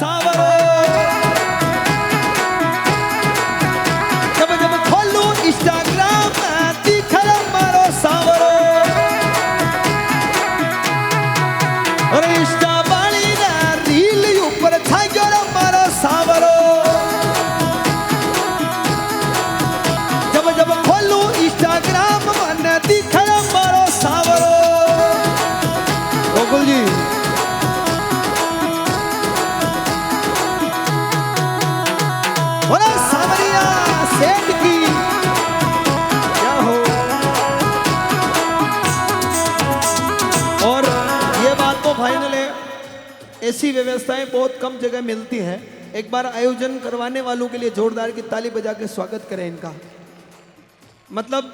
सावरो। जब जब खोलूं इंस्टाग्राम दिखे मारो सावरो। और इंस्टा वाली ना रील ऊपर छाई गयो मारो सावरो। जब जब खोलूं इंस्टाग्राम मन दिखे मारो सावरो। गोकुल जी बोला सावरिया सेठ की क्या हो। और ये बात तो फाइनल है, ऐसी व्यवस्थाएं बहुत कम जगह मिलती हैं। एक बार आयोजन करवाने वालों के लिए जोरदार की ताली बजा के स्वागत करें इनका। मतलब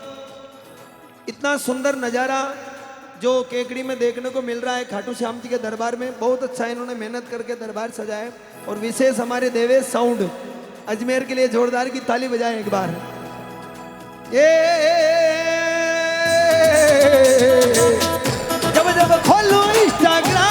इतना सुंदर नज़ारा जो केकड़ी में देखने को मिल रहा है खाटू श्याम जी के दरबार में, बहुत अच्छा इन्होंने मेहनत करके दरबार सजाया है। और विशेष हमारे देवेश साउंड अजमेर के लिए जोरदार की ताली बजाएं एक बार। ये जब जब खोलूं इंस्टाग्राम